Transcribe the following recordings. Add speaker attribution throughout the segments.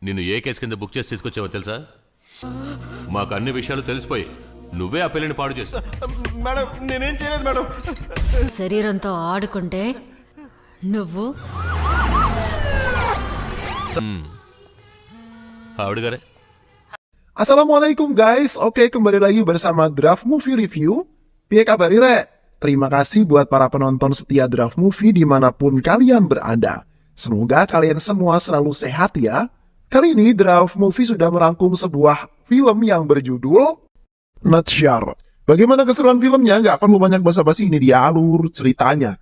Speaker 1: నిన్ను ఏ కేసు కింద బుక్ చేసి తీసుకొచ్చావో తెలుసా? మాకు అన్ని విషయాలు తెలిసిపోయి నువ్వే ఆ పెళ్లిని పాడు చేసావు.
Speaker 2: మేడం నేనేం చేయలేదు మేడం.
Speaker 3: శరీరంతో ఆడుకుంటే నువ్వు
Speaker 1: ఆవిడ గారే.
Speaker 4: Assalamualaikum guys, oke kembali lagi bersama Draft Movie Review. Piye kabar Re? Terima kasih buat para penonton setia Draft Movie dimanapun kalian berada. Semoga kalian semua selalu sehat ya. Kali ini Draft Movie sudah merangkum sebuah film yang berjudul Natsyar. Bagaimana keseruan filmnya? Nggak perlu banyak basa-basi, ini dia alur ceritanya.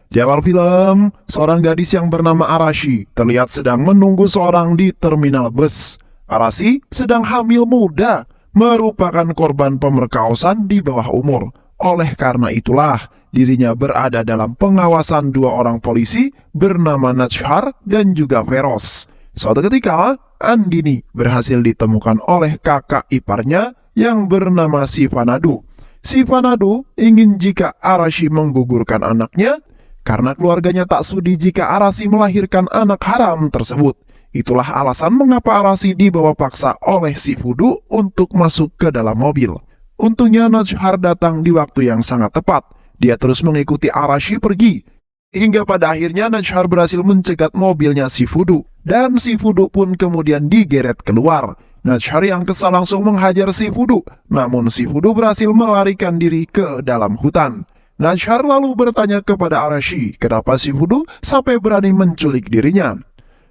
Speaker 4: Di awal film, seorang gadis yang bernama Arashi terlihat sedang menunggu seorang di terminal bus. Arashi sedang hamil muda, merupakan korban pemerkosaan di bawah umur. Oleh karena itulah, dirinya berada dalam pengawasan dua orang polisi bernama Natsyar dan juga Feroz. Suatu ketika, Andini berhasil ditemukan oleh kakak iparnya yang bernama Sivanadu. Sivanadu ingin jika Arashi menggugurkan anaknya, karena keluarganya tak sudi jika Arashi melahirkan anak haram tersebut. Itulah alasan mengapa Arashi dibawa paksa oleh si Fudu untuk masuk ke dalam mobil. Untungnya Natsyar datang di waktu yang sangat tepat. Dia terus mengikuti Arashi pergi. Hingga pada akhirnya Natsyar berhasil mencegat mobilnya si Fudu. Dan si Fudu pun kemudian digeret keluar. Natsyar yang kesal langsung menghajar si Fudu. Namun si Fudu berhasil melarikan diri ke dalam hutan. Natsyar lalu bertanya kepada Arashi kenapa si Fudu sampai berani menculik dirinya.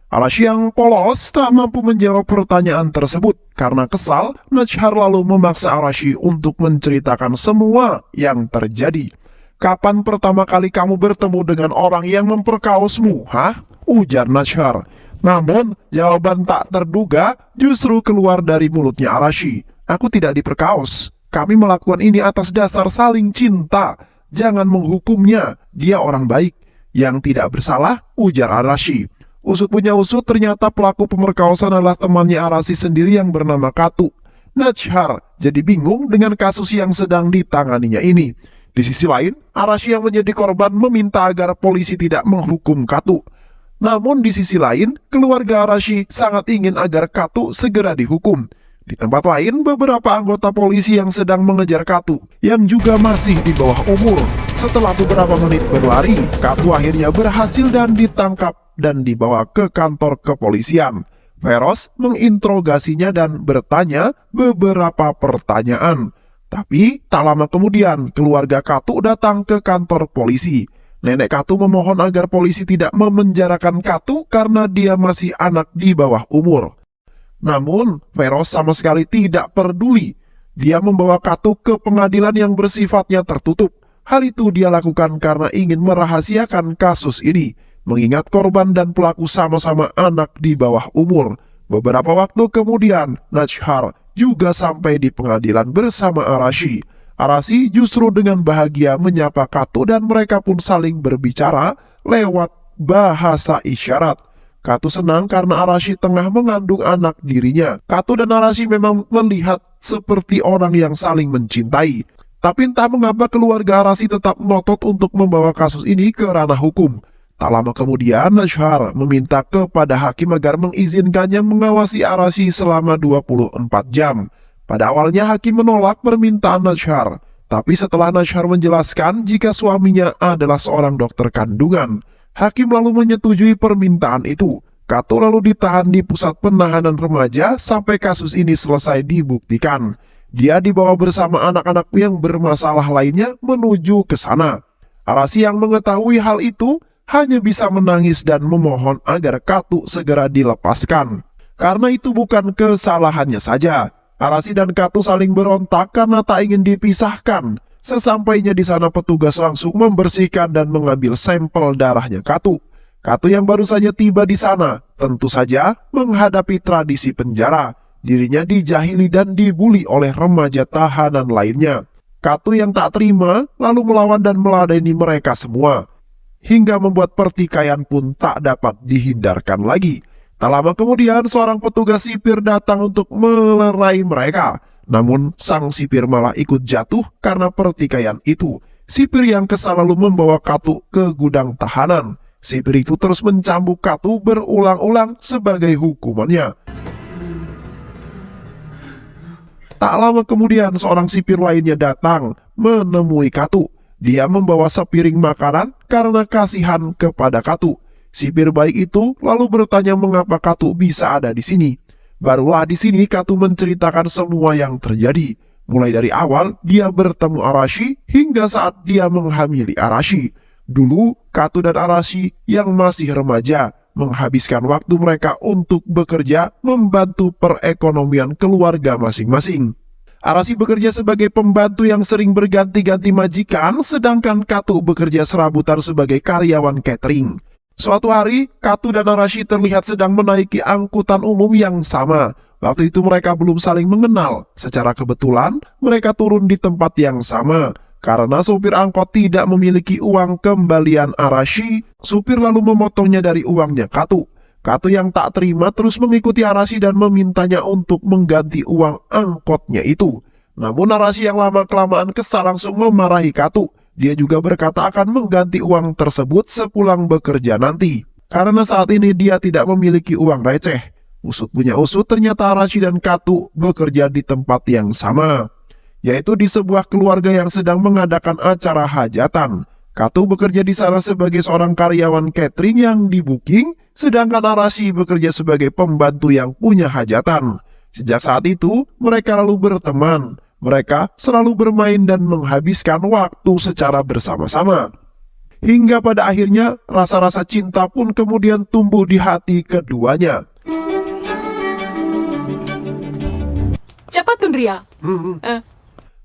Speaker 4: Arashi yang polos tak mampu menjawab pertanyaan tersebut. Karena kesal, Natsyar lalu memaksa Arashi untuk menceritakan semua yang terjadi. Kapan pertama kali kamu bertemu dengan orang yang memperkaosmu, hah? Ujar Natsyar. Namun, jawaban tak terduga justru keluar dari mulutnya Arashi. Aku tidak diperkaos. Kami melakukan ini atas dasar saling cinta. Jangan menghukumnya, dia orang baik. Yang tidak bersalah, ujar Arashi. Usut punya usut, ternyata pelaku pemerkosaan adalah temannya Arashi sendiri yang bernama Katu. Natsyar jadi bingung dengan kasus yang sedang ditanganinya ini. Di sisi lain, Arashi yang menjadi korban meminta agar polisi tidak menghukum Katu. Namun di sisi lain, keluarga Arashi sangat ingin agar Katu segera dihukum. Di tempat lain, beberapa anggota polisi yang sedang mengejar Katu, yang juga masih di bawah umur. Setelah beberapa menit berlari, Katu akhirnya berhasil dan ditangkap dan dibawa ke kantor kepolisian. Feroz menginterogasinya dan bertanya beberapa pertanyaan. Tapi tak lama kemudian, keluarga Katu datang ke kantor polisi. Nenek Katu memohon agar polisi tidak memenjarakan Katu karena dia masih anak di bawah umur. Namun, Feroz sama sekali tidak peduli. Dia membawa Katu ke pengadilan yang bersifatnya tertutup. Hal itu dia lakukan karena ingin merahasiakan kasus ini, mengingat korban dan pelaku sama-sama anak di bawah umur. Beberapa waktu kemudian, Natsyar juga sampai di pengadilan bersama Arashi. Arashi justru dengan bahagia menyapa Katu dan mereka pun saling berbicara lewat bahasa isyarat. Katu senang karena Arashi tengah mengandung anak dirinya. Katu dan Arashi memang melihat seperti orang yang saling mencintai. Tapi entah mengapa keluarga Arashi tetap ngotot untuk membawa kasus ini ke ranah hukum. Tak lama kemudian, Natsyar meminta kepada hakim agar mengizinkannya mengawasi Arashi selama 24 jam. Pada awalnya hakim menolak permintaan Natsyar. Tapi setelah Natsyar menjelaskan jika suaminya adalah seorang dokter kandungan, hakim lalu menyetujui permintaan itu. Katu lalu ditahan di pusat penahanan remaja sampai kasus ini selesai dibuktikan. Dia dibawa bersama anak-anak yang bermasalah lainnya menuju ke sana. Arashi yang mengetahui hal itu hanya bisa menangis dan memohon agar Katu segera dilepaskan. Karena itu bukan kesalahannya saja. Arashi dan Katu saling berontak karena tak ingin dipisahkan. Sesampainya di sana, petugas langsung membersihkan dan mengambil sampel darahnya Katu. Katu yang baru saja tiba di sana, tentu saja menghadapi tradisi penjara. Dirinya dijahili dan dibuli oleh remaja tahanan lainnya. Katu yang tak terima lalu melawan dan meladeni mereka semua. Hingga membuat pertikaian pun tak dapat dihindarkan lagi. Tak lama kemudian, seorang petugas sipir datang untuk melerai mereka. Namun sang sipir malah ikut jatuh karena pertikaian itu. Sipir yang kesal lalu membawa Katu ke gudang tahanan. Sipir itu terus mencambuk Katu berulang-ulang sebagai hukumannya. Tak lama kemudian seorang sipir lainnya datang menemui Katu. Dia membawa sepiring makanan karena kasihan kepada Katu. Sipir baik itu lalu bertanya mengapa Katu bisa ada di sini. Barulah di sini Katu menceritakan semua yang terjadi. Mulai dari awal dia bertemu Arashi hingga saat dia menghamili Arashi. Dulu Katu dan Arashi yang masih remaja menghabiskan waktu mereka untuk bekerja membantu perekonomian keluarga masing-masing. Arashi bekerja sebagai pembantu yang sering berganti-ganti majikan, sedangkan Katu bekerja serabutan sebagai karyawan catering. Suatu hari, Katu dan Arashi terlihat sedang menaiki angkutan umum yang sama. Waktu itu mereka belum saling mengenal. Secara kebetulan, mereka turun di tempat yang sama. Karena supir angkot tidak memiliki uang kembalian Arashi, supir lalu memotongnya dari uangnya Katu. Katu yang tak terima terus mengikuti Arashi dan memintanya untuk mengganti uang angkotnya itu. Namun Arashi yang lama-kelamaan kesal langsung memarahi Katu. Dia juga berkata akan mengganti uang tersebut sepulang bekerja nanti. Karena saat ini dia tidak memiliki uang receh. Usut punya usut, ternyata Arashi dan Katu bekerja di tempat yang sama, yaitu di sebuah keluarga yang sedang mengadakan acara hajatan. Katu bekerja di sana sebagai seorang karyawan catering yang di-booking, sedangkan Arashi bekerja sebagai pembantu yang punya hajatan. Sejak saat itu, mereka lalu berteman. Mereka selalu bermain dan menghabiskan waktu secara bersama-sama. Hingga pada akhirnya, rasa-rasa cinta pun kemudian tumbuh di hati keduanya.
Speaker 5: Cepat Tundria.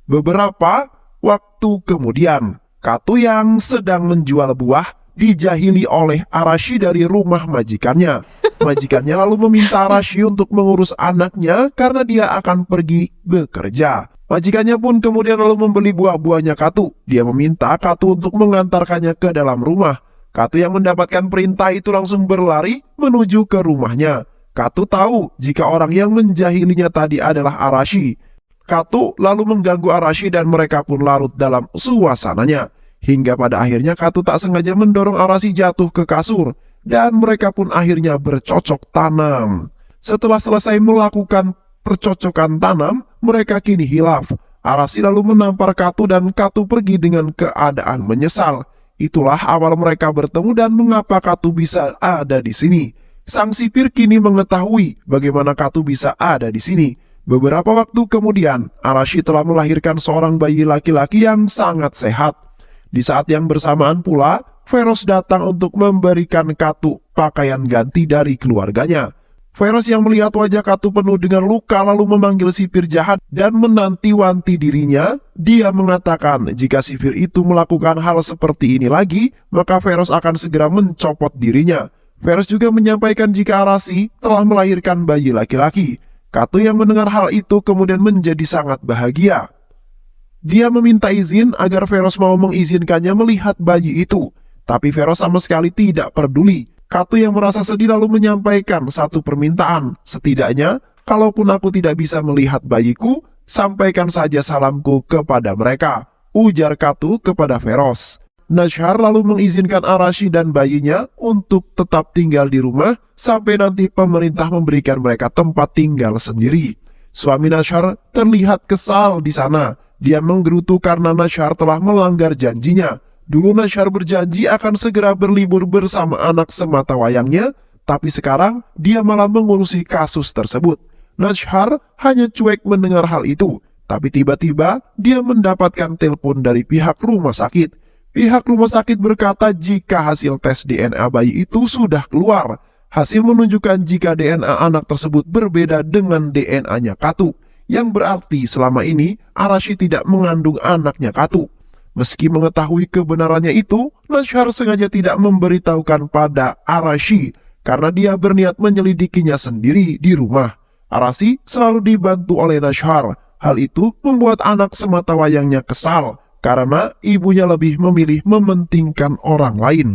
Speaker 4: Beberapa waktu kemudian, Katu yang sedang menjual buah dijahili oleh Arashi dari rumah majikannya. Majikannya lalu meminta Arashi untuk mengurus anaknya karena dia akan pergi bekerja. Majikannya pun kemudian lalu membeli buah-buahnya Katu. Dia meminta Katu untuk mengantarkannya ke dalam rumah. Katu yang mendapatkan perintah itu langsung berlari menuju ke rumahnya. Katu tahu jika orang yang menjahilinya tadi adalah Arashi. Katu lalu mengganggu Arashi dan mereka pun larut dalam suasananya. Hingga pada akhirnya Katu tak sengaja mendorong Arashi jatuh ke kasur. Dan mereka pun akhirnya bercocok tanam. Setelah selesai melakukan percocokan tanam, mereka kini hilaf. Arashi lalu menampar Katu dan Katu pergi dengan keadaan menyesal. Itulah awal mereka bertemu dan mengapa Katu bisa ada di sini. Sang sipir kini mengetahui bagaimana Katu bisa ada di sini. Beberapa waktu kemudian, Arashi telah melahirkan seorang bayi laki-laki yang sangat sehat. Di saat yang bersamaan pula, Veros datang untuk memberikan Katu pakaian ganti dari keluarganya. Veros yang melihat wajah Katu penuh dengan luka lalu memanggil sipir jahat dan menanti-wanti dirinya. Dia mengatakan jika sipir itu melakukan hal seperti ini lagi, maka Veros akan segera mencopot dirinya. Veros juga menyampaikan jika Arashi telah melahirkan bayi laki-laki. Katu yang mendengar hal itu kemudian menjadi sangat bahagia. Dia meminta izin agar Veros mau mengizinkannya melihat bayi itu. Tapi Veros sama sekali tidak peduli. Katu yang merasa sedih lalu menyampaikan satu permintaan. Setidaknya, kalaupun aku tidak bisa melihat bayiku, sampaikan saja salamku kepada mereka, ujar Katu kepada Veros. Nashar lalu mengizinkan Arashi dan bayinya untuk tetap tinggal di rumah sampai nanti pemerintah memberikan mereka tempat tinggal sendiri. Suami Nashar terlihat kesal di sana. Dia menggerutu karena Nashar telah melanggar janjinya. Dulu Nashar berjanji akan segera berlibur bersama anak sematawayangnya, tapi sekarang dia malah mengurusi kasus tersebut. Nashar hanya cuek mendengar hal itu, tapi tiba-tiba dia mendapatkan telepon dari pihak rumah sakit. Pihak rumah sakit berkata jika hasil tes DNA bayi itu sudah keluar. Hasil menunjukkan jika DNA anak tersebut berbeda dengan DNA-nya Katu, yang berarti selama ini Arashi tidak mengandung anaknya Katu. Meski mengetahui kebenarannya itu, Nashar sengaja tidak memberitahukan pada Arashi karena dia berniat menyelidikinya sendiri di rumah. Arashi selalu dibantu oleh Nashar. Hal itu membuat anak sematawayangnya kesal karena ibunya lebih memilih mementingkan orang lain.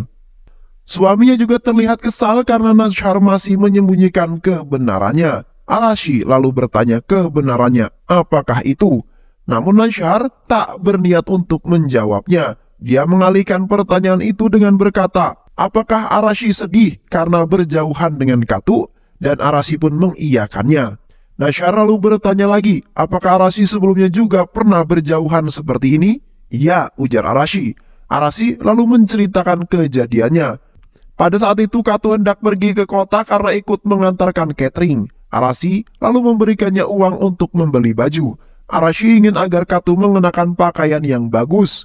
Speaker 4: Suaminya juga terlihat kesal karena Nashar masih menyembunyikan kebenarannya. Arashi lalu bertanya kebenarannya, apakah itu? Namun Nashar tak berniat untuk menjawabnya. Dia mengalihkan pertanyaan itu dengan berkata, apakah Arashi sedih karena berjauhan dengan Katu? Dan Arashi pun mengiyakannya. Nashar lalu bertanya lagi, apakah Arashi sebelumnya juga pernah berjauhan seperti ini? Iya, ujar Arashi. Arashi lalu menceritakan kejadiannya. Pada saat itu Katu hendak pergi ke kota karena ikut mengantarkan catering. Arashi lalu memberikannya uang untuk membeli baju. Arashi ingin agar Katu mengenakan pakaian yang bagus.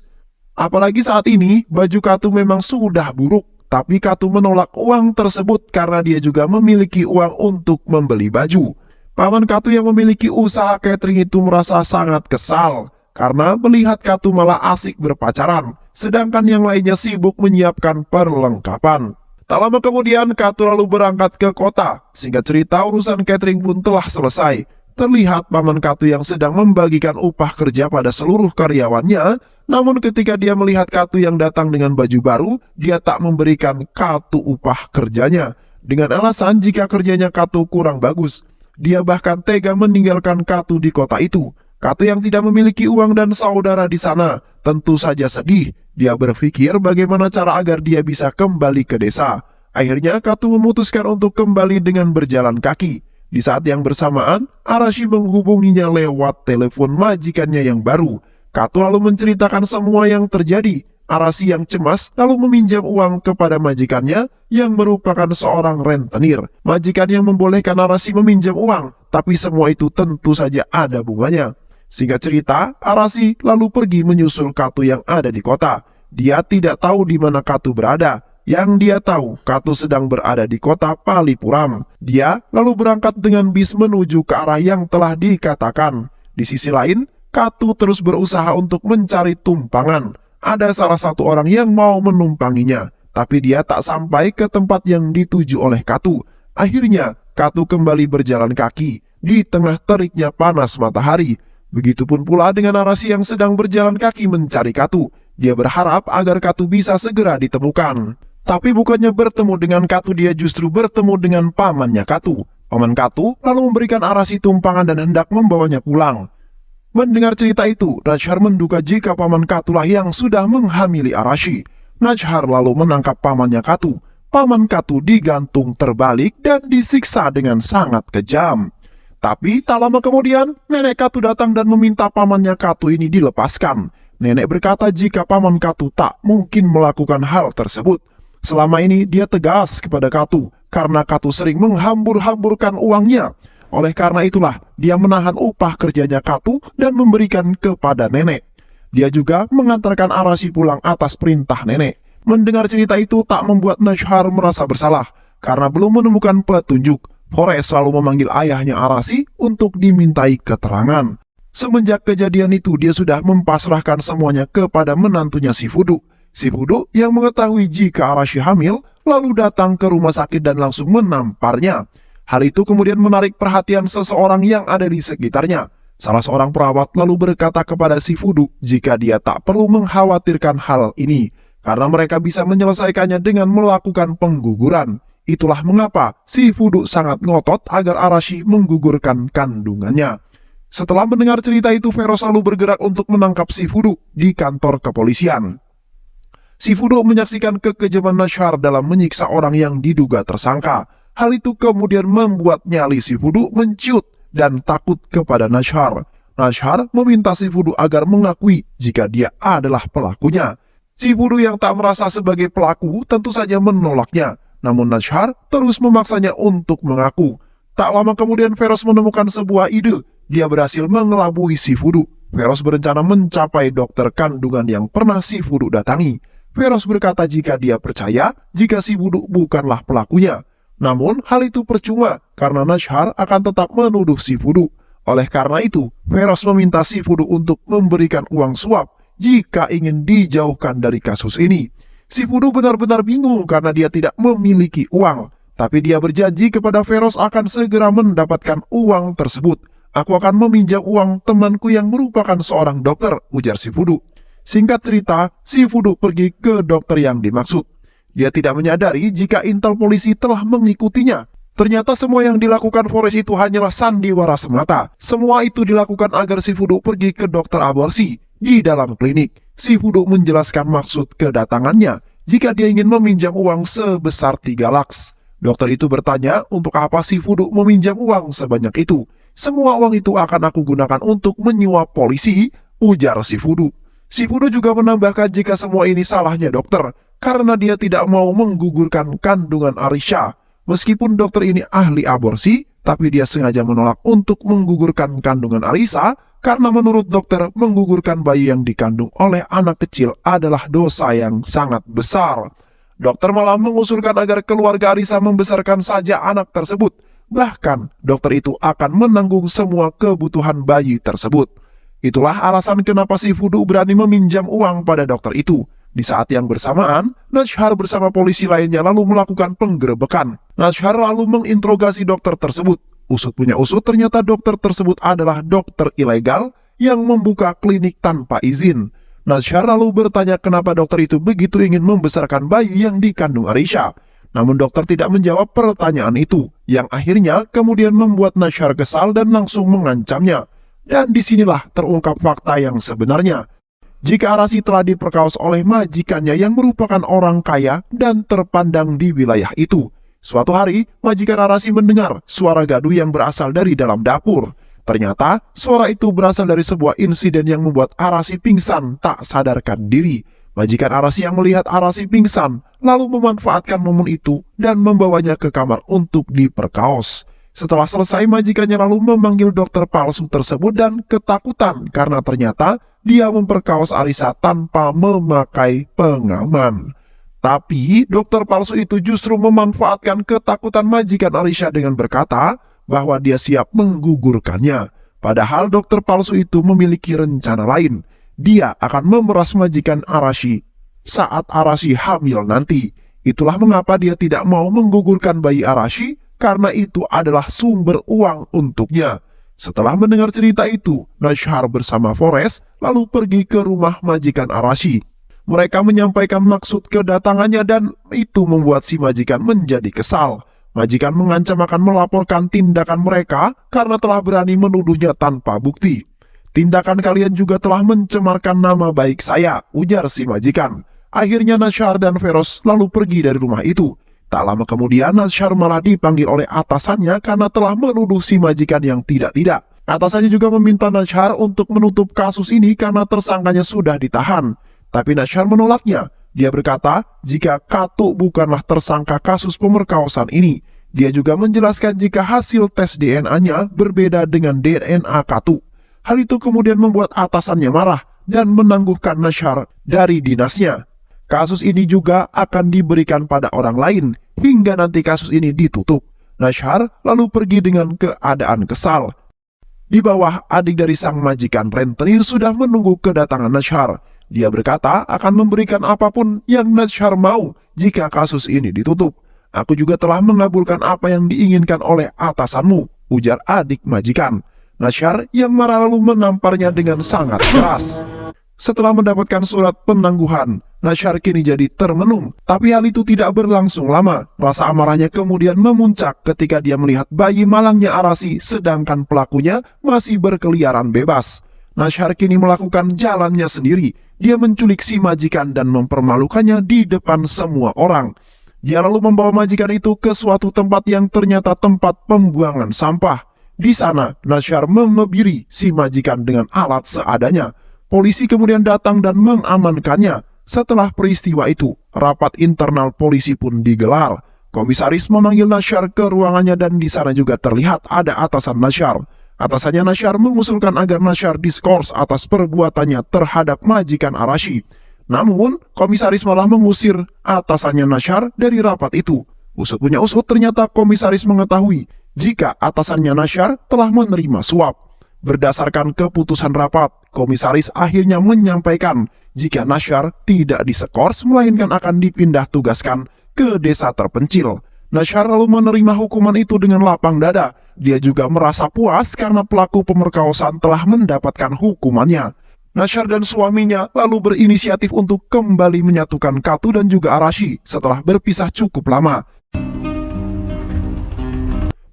Speaker 4: Apalagi saat ini, baju Katu memang sudah buruk. Tapi Katu menolak uang tersebut karena dia juga memiliki uang untuk membeli baju. Paman Katu yang memiliki usaha catering itu merasa sangat kesal karena melihat Katu malah asik berpacaran, sedangkan yang lainnya sibuk menyiapkan perlengkapan. Tak lama kemudian Katu lalu berangkat ke kota. Singkat cerita, urusan catering pun telah selesai. Terlihat paman Katu yang sedang membagikan upah kerja pada seluruh karyawannya. Namun ketika dia melihat Katu yang datang dengan baju baru, dia tak memberikan Katu upah kerjanya. Dengan alasan jika kerjanya Katu kurang bagus. Dia bahkan tega meninggalkan Katu di kota itu. Katu yang tidak memiliki uang dan saudara di sana tentu saja sedih. Dia berpikir bagaimana cara agar dia bisa kembali ke desa. Akhirnya Katu memutuskan untuk kembali dengan berjalan kaki. Di saat yang bersamaan, Arashi menghubunginya lewat telepon majikannya yang baru. Katu lalu menceritakan semua yang terjadi. Arashi yang cemas lalu meminjam uang kepada majikannya yang merupakan seorang rentenir. Majikannya membolehkan Arashi meminjam uang, tapi semua itu tentu saja ada bunganya. Singkat cerita, Arashi lalu pergi menyusul Katu yang ada di kota. Dia tidak tahu di mana Katu berada. Yang dia tahu, Katu sedang berada di kota Palipuram. Dia lalu berangkat dengan bis menuju ke arah yang telah dikatakan. Di sisi lain, Katu terus berusaha untuk mencari tumpangan. Ada salah satu orang yang mau menumpanginya, tapi dia tak sampai ke tempat yang dituju oleh Katu. Akhirnya, Katu kembali berjalan kaki di tengah teriknya panas matahari. Begitupun pula dengan Arashi yang sedang berjalan kaki mencari Katu. Dia berharap agar Katu bisa segera ditemukan. Tapi bukannya bertemu dengan Katu, dia justru bertemu dengan pamannya Katu. Paman Katu lalu memberikan Arashi tumpangan dan hendak membawanya pulang. Mendengar cerita itu, Nashar menduga jika paman Katu lah yang sudah menghamili Arashi. Nashar lalu menangkap pamannya Katu. Paman Katu digantung terbalik dan disiksa dengan sangat kejam. Tapi tak lama kemudian, nenek Katu datang dan meminta pamannya Katu ini dilepaskan. Nenek berkata jika paman Katu tak mungkin melakukan hal tersebut. Selama ini dia tegas kepada Katu karena Katu sering menghambur-hamburkan uangnya. Oleh karena itulah dia menahan upah kerjanya Katu dan memberikan kepada nenek. Dia juga mengantarkan Arashi pulang atas perintah nenek. Mendengar cerita itu tak membuat Nashar merasa bersalah karena belum menemukan petunjuk. Forest selalu memanggil ayahnya Arashi untuk dimintai keterangan. Semenjak kejadian itu dia sudah mempasrahkan semuanya kepada menantunya Shifudo. Shifudo yang mengetahui jika Arashi hamil lalu datang ke rumah sakit dan langsung menamparnya. Hal itu kemudian menarik perhatian seseorang yang ada di sekitarnya. Salah seorang perawat lalu berkata kepada Shifudo jika dia tak perlu mengkhawatirkan hal ini karena mereka bisa menyelesaikannya dengan melakukan pengguguran. Itulah mengapa Shifudo sangat ngotot agar Arashi menggugurkan kandungannya. Setelah mendengar cerita itu, Veros lalu bergerak untuk menangkap Shifudo di kantor kepolisian. Shifudo menyaksikan kekejaman Nashar dalam menyiksa orang yang diduga tersangka. Hal itu kemudian membuat nyali Shifudo menciut dan takut kepada Nashar. Nashar meminta Shifudo agar mengakui jika dia adalah pelakunya. Shifudo yang tak merasa sebagai pelaku tentu saja menolaknya. Namun Nashar terus memaksanya untuk mengaku. Tak lama kemudian Veros menemukan sebuah ide. Dia berhasil mengelabui Shifudo. Veros berencana mencapai dokter kandungan yang pernah Shifudo datangi. Veros berkata jika dia percaya jika Shifudo bukanlah pelakunya. Namun hal itu percuma karena Nashar akan tetap menuduh Shifudo. Oleh karena itu, Veros meminta Shifudo untuk memberikan uang suap jika ingin dijauhkan dari kasus ini. Shifudo benar-benar bingung karena dia tidak memiliki uang. Tapi dia berjanji kepada Veros akan segera mendapatkan uang tersebut. Aku akan meminjam uang temanku yang merupakan seorang dokter, ujar Shifudo. Singkat cerita, Shifudo pergi ke dokter yang dimaksud. Dia tidak menyadari jika intel polisi telah mengikutinya. Ternyata semua yang dilakukan Forest itu hanyalah sandiwara semata. Semua itu dilakukan agar si Fudu pergi ke dokter aborsi. Di dalam klinik, si Fudu menjelaskan maksud kedatangannya jika dia ingin meminjam uang sebesar 3 laks. Dokter itu bertanya untuk apa si Fudu meminjam uang sebanyak itu. Semua uang itu akan aku gunakan untuk menyuap polisi, ujar si Fudu. Si Fudu juga menambahkan jika semua ini salahnya dokter, karena dia tidak mau menggugurkan kandungan Arisha. Meskipun dokter ini ahli aborsi, tapi dia sengaja menolak untuk menggugurkan kandungan Arisa karena menurut dokter menggugurkan bayi yang dikandung oleh anak kecil adalah dosa yang sangat besar. Dokter malah mengusulkan agar keluarga Arisa membesarkan saja anak tersebut. Bahkan dokter itu akan menanggung semua kebutuhan bayi tersebut. Itulah alasan kenapa si Fudu berani meminjam uang pada dokter itu. Di saat yang bersamaan, Najhar bersama polisi lainnya lalu melakukan penggerebekan. Najhar lalu menginterogasi dokter tersebut. Usut punya usut, ternyata dokter tersebut adalah dokter ilegal yang membuka klinik tanpa izin. Najhar lalu bertanya kenapa dokter itu begitu ingin membesarkan bayi yang dikandung Arisha. Namun dokter tidak menjawab pertanyaan itu, yang akhirnya kemudian membuat Najhar kesal dan langsung mengancamnya. Dan disinilah terungkap fakta yang sebenarnya. Jika Arasi telah diperkaos oleh majikannya yang merupakan orang kaya dan terpandang di wilayah itu. Suatu hari, majikan Arasi mendengar suara gaduh yang berasal dari dalam dapur. Ternyata, suara itu berasal dari sebuah insiden yang membuat Arasi pingsan tak sadarkan diri. Majikan Arasi yang melihat Arasi pingsan, lalu memanfaatkan momen itu dan membawanya ke kamar untuk diperkaos. Setelah selesai, majikannya lalu memanggil dokter palsu tersebut dan ketakutan karena ternyata dia memperkaos Arisa tanpa memakai pengaman. Tapi dokter palsu itu justru memanfaatkan ketakutan majikan Arisa dengan berkata bahwa dia siap menggugurkannya. Padahal dokter palsu itu memiliki rencana lain. Dia akan memeras majikan Arashi saat Arashi hamil nanti. Itulah mengapa dia tidak mau menggugurkan bayi Arashi, karena itu adalah sumber uang untuknya. Setelah mendengar cerita itu, Najhar bersama Forest lalu pergi ke rumah majikan Arashi. Mereka menyampaikan maksud kedatangannya dan itu membuat si majikan menjadi kesal. Majikan mengancam akan melaporkan tindakan mereka karena telah berani menuduhnya tanpa bukti. Tindakan kalian juga telah mencemarkan nama baik saya, ujar si majikan. Akhirnya Najhar dan Feroz lalu pergi dari rumah itu. Tak lama kemudian Najhar malah dipanggil oleh atasannya karena telah menuduh si majikan yang tidak-tidak. Atasannya juga meminta Najhar untuk menutup kasus ini karena tersangkanya sudah ditahan. Tapi Najhar menolaknya. Dia berkata jika Katu bukanlah tersangka kasus pemerkosaan ini. Dia juga menjelaskan jika hasil tes DNA-nya berbeda dengan DNA Katu. Hal itu kemudian membuat atasannya marah dan menangguhkan Najhar dari dinasnya. Kasus ini juga akan diberikan pada orang lain hingga nanti kasus ini ditutup. Najhar lalu pergi dengan keadaan kesal. Di bawah, adik dari sang majikan rentenir sudah menunggu kedatangan Najhar. Dia berkata akan memberikan apapun yang Najhar mau jika kasus ini ditutup. Aku juga telah mengabulkan apa yang diinginkan oleh atasanmu, ujar adik majikan. Najhar yang marah lalu menamparnya dengan sangat keras. Setelah mendapatkan surat penangguhan, Najhar kini jadi termenung. Tapi hal itu tidak berlangsung lama. Rasa amarahnya kemudian memuncak ketika dia melihat bayi malangnya Arasi sedangkan pelakunya masih berkeliaran bebas. Najhar kini melakukan jalannya sendiri. Dia menculik si majikan dan mempermalukannya di depan semua orang. Dia lalu membawa majikan itu ke suatu tempat yang ternyata tempat pembuangan sampah. Di sana, Najhar mengebiri si majikan dengan alat seadanya. Polisi kemudian datang dan mengamankannya. Setelah peristiwa itu, rapat internal polisi pun digelar. Komisaris memanggil Najhar ke ruangannya dan di sana juga terlihat ada atasan Najhar. Atasannya Najhar mengusulkan agar Najhar diskors atas perbuatannya terhadap majikan Arashi. Namun, komisaris malah mengusir atasannya Najhar dari rapat itu. Usut punya usut, ternyata komisaris mengetahui jika atasannya Najhar telah menerima suap. Berdasarkan keputusan rapat, komisaris akhirnya menyampaikan jika Najhar tidak diskors melainkan akan dipindah tugaskan ke desa terpencil. Najhar lalu menerima hukuman itu dengan lapang dada. Dia juga merasa puas karena pelaku pemerkosaan telah mendapatkan hukumannya. Najhar dan suaminya lalu berinisiatif untuk kembali menyatukan Katu dan juga Arashi setelah berpisah cukup lama.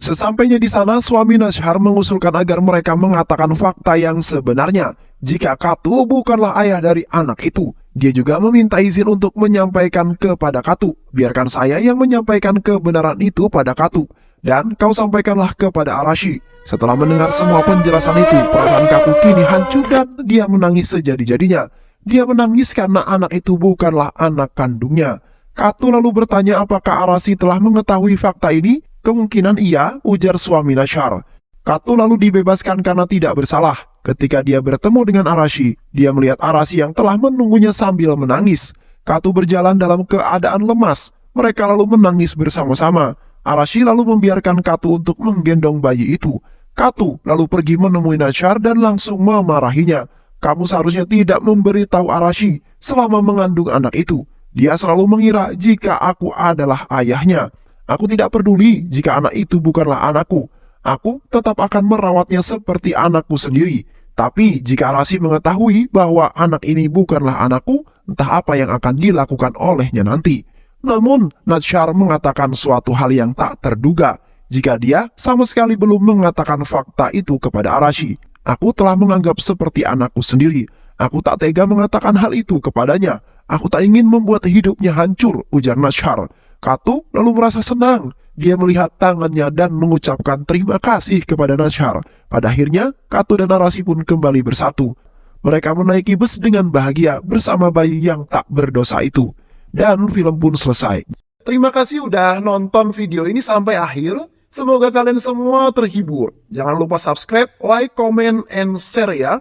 Speaker 4: Sesampainya di sana, suami Nashar mengusulkan agar mereka mengatakan fakta yang sebenarnya. Jika Katu bukanlah ayah dari anak itu, dia juga meminta izin untuk menyampaikan kepada Katu. Biarkan saya yang menyampaikan kebenaran itu pada Katu, dan kau sampaikanlah kepada Arashi. Setelah mendengar semua penjelasan itu, perasaan Katu kini hancur dan dia menangis sejadi-jadinya. Dia menangis karena anak itu bukanlah anak kandungnya. Katu lalu bertanya apakah Arashi telah mengetahui fakta ini. Kemungkinan iya, ujar suami Nashar. Katu lalu dibebaskan karena tidak bersalah. Ketika dia bertemu dengan Arashi, dia melihat Arashi yang telah menunggunya sambil menangis. Katu berjalan dalam keadaan lemas. Mereka lalu menangis bersama-sama. Arashi lalu membiarkan Katu untuk menggendong bayi itu. Katu lalu pergi menemui Nashar dan langsung memarahinya. Kamu seharusnya tidak memberitahu Arashi selama mengandung anak itu. Dia selalu mengira jika aku adalah ayahnya. Aku tidak peduli jika anak itu bukanlah anakku. Aku tetap akan merawatnya seperti anakku sendiri. Tapi jika Arashi mengetahui bahwa anak ini bukanlah anakku, entah apa yang akan dilakukan olehnya nanti. Namun, Nashar mengatakan suatu hal yang tak terduga. Jika dia sama sekali belum mengatakan fakta itu kepada Arashi. Aku telah menganggap seperti anakku sendiri. Aku tak tega mengatakan hal itu kepadanya. Aku tak ingin membuat hidupnya hancur, ujar Nashar. Katu lalu merasa senang. Dia melihat tangannya dan mengucapkan terima kasih kepada Nashar. Pada akhirnya, Katu dan Arashi pun kembali bersatu. Mereka menaiki bus dengan bahagia bersama bayi yang tak berdosa itu. Dan film pun selesai. Terima kasih udah nonton video ini sampai akhir. Semoga kalian semua terhibur. Jangan lupa subscribe, like, comment, and share ya.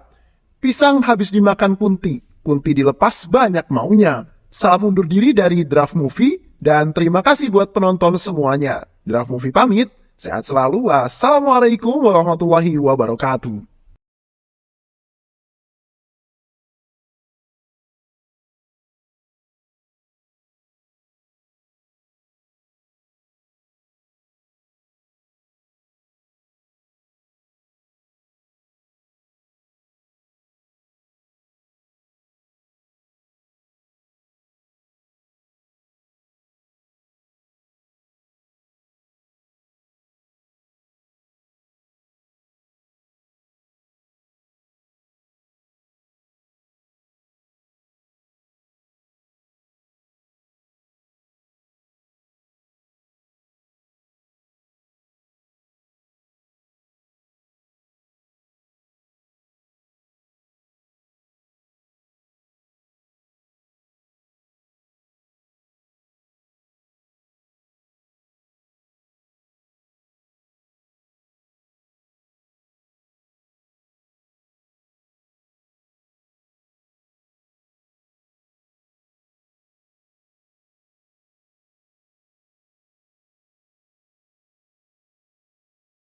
Speaker 4: Pisang habis dimakan Kunti. Kunti dilepas banyak maunya. Salam undur diri dari Draft Movie. Dan terima kasih buat penonton semuanya. Draft Movie pamit. Sehat selalu. Wassalamualaikum warahmatullahi wabarakatuh.